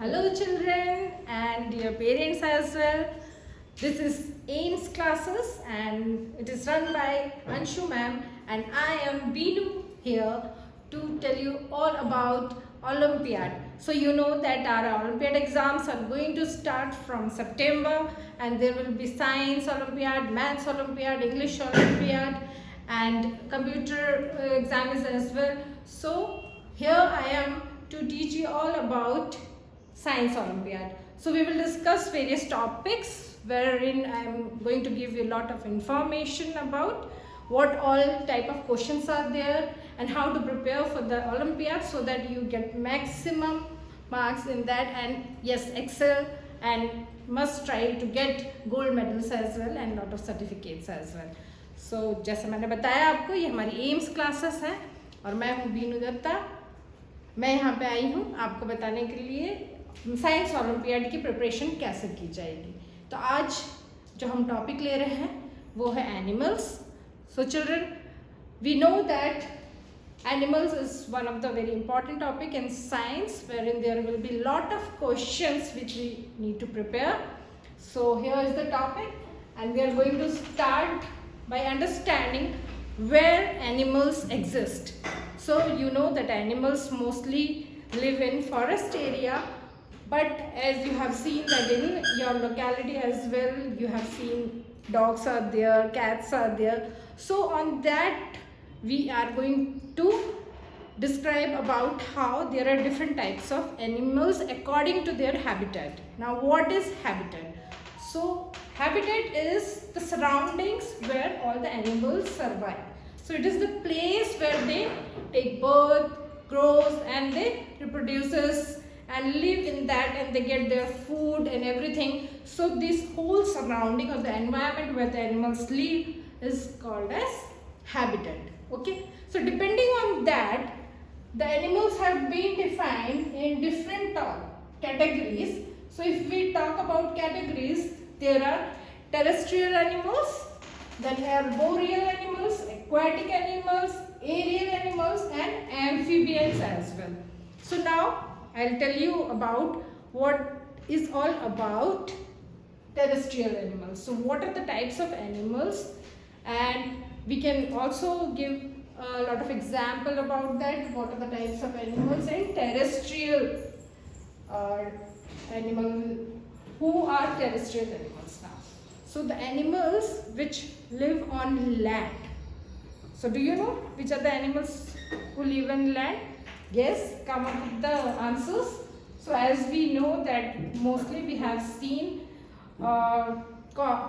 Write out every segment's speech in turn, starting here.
Hello children and dear parents as well. This is AIMS classes and it is run by Anshu ma'am and I am Beenu here to tell you all about Olympiad. So you know that our Olympiad exams are going to start from September and there will be Science Olympiad, Maths Olympiad, English Olympiad and computer exams as well. So here I am to teach you all about Science Olympiad. So we will discuss various topics wherein I am going to give you a lot of information about what all type of questions are there and how to prepare for the Olympiad so that you get maximum marks in that and yes excel and must try to get gold medals as well and lot of certificates as well. So जैसे मैंने बताया आपको ये हमारी AIIMS classes हैं और मैं हूँ बीनू दत्ता। मैं यहाँ पे आई हूँ आपको बताने के लिए साइंस ओलंपियाड की प्रिपरेशन कैसे की जाएगी। तो आज जो हम टॉपिक ले रहे हैं वो है animals. So children we know that animals is one of the very important topic in science wherein there will be lot of questions which we need to prepare. So here is the topic and we are going to start by understanding where animals exist. So you know that animals mostly live in forest area, but as you have seen that in your locality as well, you have seen dogs are there, cats are there. So on that we are going to describe about how there are different types of animals according to their habitat. Now what is habitat? So habitat is the surroundings where all the animals survive. So it is the place where they take birth, grows and they reproduces and live in that and they get their food and everything. So this whole surrounding of the environment where the animals live is called as habitat. Okay, so depending on that the animals have been defined in different categories. So if we talk about categories, there are terrestrial animals, then arboreal animals, aquatic animals, aerial animals and amphibians as well. So now I'll tell you about what is all about terrestrial animals. So what are the types of animals, and we can also give a lot of example about that. What are the types of animals in terrestrial animal? Who are terrestrial animals now? So the animals which live on land. So do you know which are the animals who live on land? Yes, come up with the answers. So as we know that mostly we have seen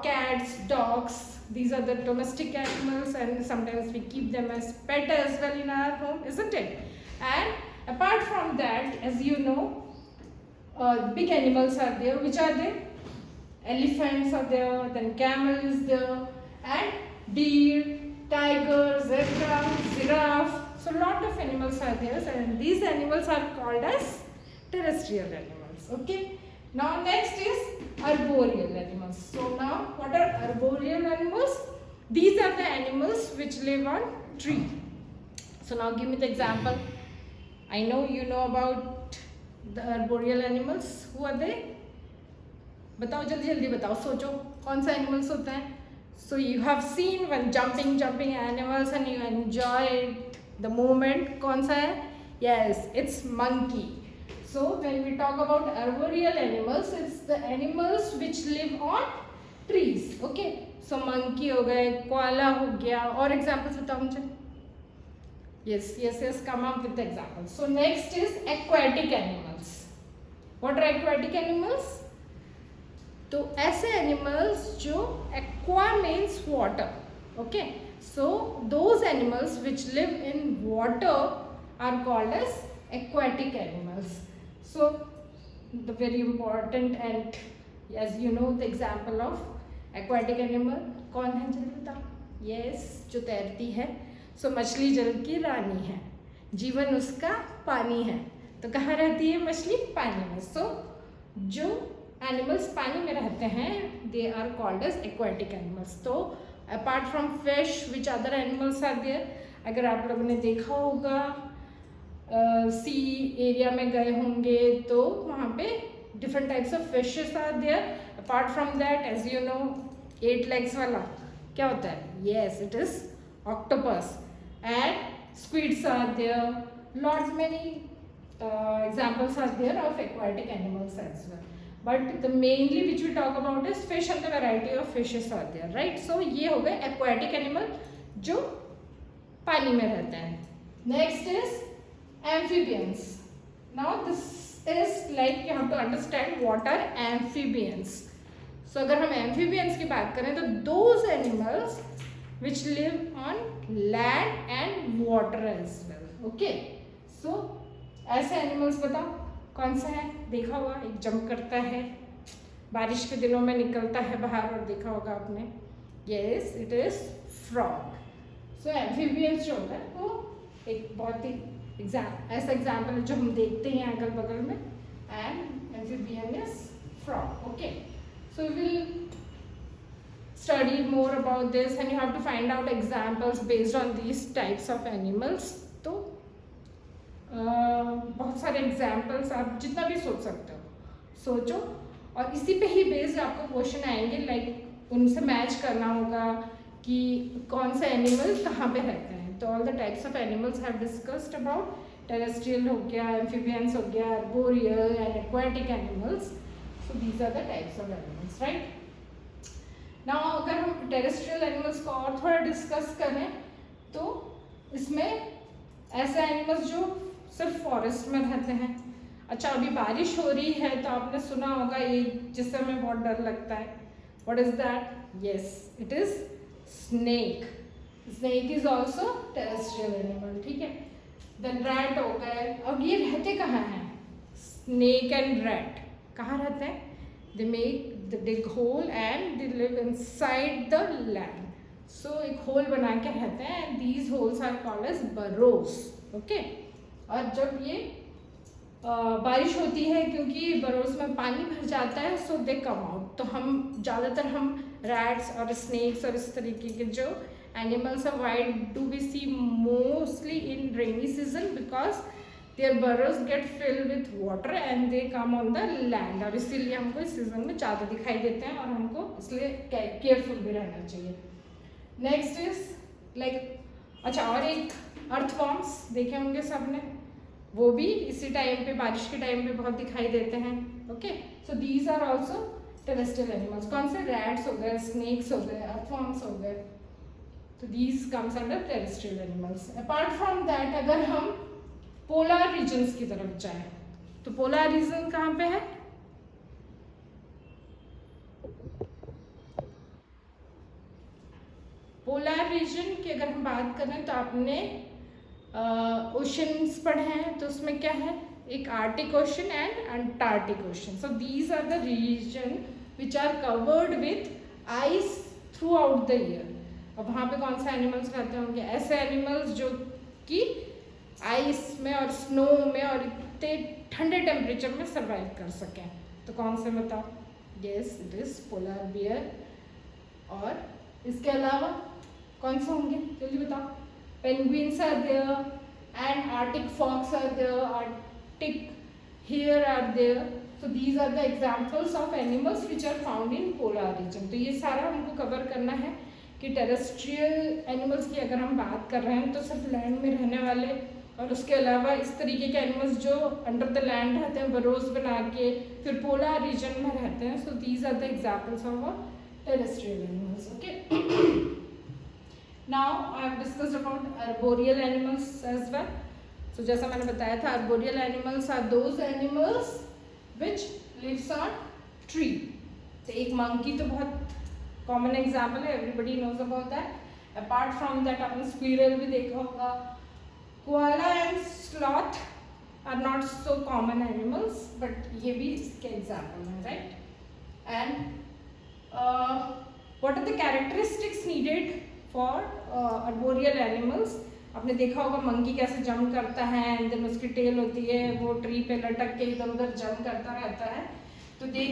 cats, dogs, these are the domestic animals and sometimes we keep them as pet as well in our home, isn't it? And apart from that, as you know, big animals are there. Which are they? Elephants are there, then camel is there, and deer, tiger, zebra, giraffe. So lot of animals are there and these animals are called as terrestrial animals. Okay. Now next is arboreal animals. So now what are arboreal animals? These are the animals which live on tree. So now give me the example. I know you know about the arboreal animals. Who are they? बताओ जल्दी जल्दी बताओ, सोचो कौन सा animals होता है. So you have seen when jumping animals and you enjoy the moment. कौन सा है? Yes, it's monkey. So when we talk about arboreal animals, it's the animals which live on trees. Okay. So monkey हो गए, koala हो गया. और examples बताओ मुझे. Yes. Come up with the examples. So next is aquatic animals. What are aquatic animals? तो ऐसे animals जो aqua means water. Okay. So those animals which live in water are called as aquatic animals. So the very important and as you know the example of aquatic animal कौन है जल्दी बताओ. Yes, जो तैरती है. So मछली जल की रानी है, जीवन उसका पानी है. तो कहाँ रहती है मछली? पानी में. So जो एनिमल्स पानी में रहते हैं they are called as aquatic animals. तो apart from fish which other animals are there? अगर आप लोगों ने देखा होगा सी एरिया में गए होंगे तो वहाँ पे different types of fishes are there. Apart from that, as you know, 8 legs वाला क्या होता है? Yes, it is octopus. And squids are there. Lots many examples are there of aquatic animals as well, but the mainly which we talk about is fish and the variety of fishes are there, right? So ये हो गए aquatic animal जो पानी में रहते हैं. Next is amphibians. Now this is like you have to understand what are amphibians. So अगर हम amphibians की बात करें तो those animals which live on land and water as well. Okay, so ऐसे एनिमल्स बताओ कौन से हैं? देखा होगा, एक जंप करता है, बारिश के दिनों में निकलता है बाहर, और देखा होगा आपने. Yes, it is frog. So amphibians जो होता है वो एक बहुत ही ऐसा एग्जाम्पल है जो हम देखते हैं अगल बगल में. And amphibian is frog. Okay, so we will study more about this and you have to find out examples based on these types of animals. तो बहुत सारे एग्जाम्पल्स आप जितना भी सोच सकते हो सोचो, और इसी पे ही बेस्ड आपको क्वेश्चन आएंगे. लाइक उनसे मैच करना होगा कि कौन सा एनिमल कहाँ पे रहते हैं. तो all the types of animals have discussed about. Terrestrial हो गया, एम्फीबियंस हो गया, arboreal and aquatic animals. So these are the types of animals, right. Now अगर हम टेरेस्ट्रियल एनिमल्स को और थोड़ा डिस्कस करें तो इसमें ऐसे एनिमल्स जो सिर्फ फॉरेस्ट में रहते हैं. अच्छा, अभी बारिश हो रही है तो आपने सुना होगा ये जिससे हमें बहुत डर लगता है. What is that? Yes, it is snake. Snake is also terrestrial animal. ठीक है. देन रैट हो गए. अब ये रहते कहाँ हैं? स्नेक एंड रैट कहाँ रहते हैं? They make the dig hole and they live inside the land. So एक होल बना के रहते हैं and these holes are called as burrows. Okay, और जब ये बारिश होती है क्योंकि बरोस में पानी भर जाता है, सो दे कम आउट. तो हम ज़्यादातर हम रैट्स और स्नेक्स और इस तरीके के जो एनिमल्स है, why do we see mostly in rainy season? Because their burrows get filled with water and they come on the land. और इसीलिए हमको इस सीजन में ज़्यादा दिखाई देते हैं और हमको इसलिए केयरफुल भी रहना चाहिए. नेक्स्ट इज लाइक, अच्छा, और एक अर्थवॉर्म्स देखे होंगे सबने, वो भी इसी टाइम पे, बारिश के टाइम पे बहुत दिखाई देते हैं. Okay, so these are also terrestrial animals. कौन से? रैट्स हो गए, स्नेक्स हो गए, अर्थवॉर्म्स हो गए. तो these comes under terrestrial animals. Apart from that, अगर हम पोलर रीजन्स की तरफ जाएं तो पोलर रीजन कहाँ पे है? पोलर रीजन की अगर हम बात करें तो आपने ओशंस पढ़े हैं, तो उसमें क्या है? एक Arctic Ocean and Antarctic Ocean. So these are the region which are covered with ice throughout the year. अब वहाँ पे कौन सा एनिमल्स रहते होंगे? ऐसे एनिमल्स जो कि आइस में और स्नो में और इतने ठंडे टेम्परेचर में सर्वाइव कर सकें. तो कौन से बताओ? Yes, it is polar bear. और इसके अलावा कौन से होंगे? जल्दी बताओ. Penguins are there and Arctic fox are there, Arctic hare are there. So these are the examples of animals which are found in polar region. तो ये सारा हमको कवर करना है कि टेरेस्ट्रियल एनिमल्स की अगर हम बात कर रहे हैं तो सिर्फ लैंड में रहने वाले, और उसके अलावा इस तरीके के एनिमल्स जो अंडर द लैंड रहते हैं, बरोज बना के, फिर पोलर रीजन में रहते हैं. So these are the examples of terrestrial animals. Okay. Now I have discussed about arboreal animals as well. So जैसा मैंने बताया था, arboreal animals are those animals which lives on tree. तो एक monkey तो बहुत common example है, everybody knows about that. Apart from that, आपने squirrel भी देखा होगा. Koala and sloth are not so common animals, but ये भी इसके example हैं, right? And what are the characteristics needed for arboreal animals? आपने देखा होगा मंकी कैसे जंप करता है, एंड देन उसकी टेल होती है, वो ट्री पे लटक के इधर उधर जंप करता रहता है. तो देख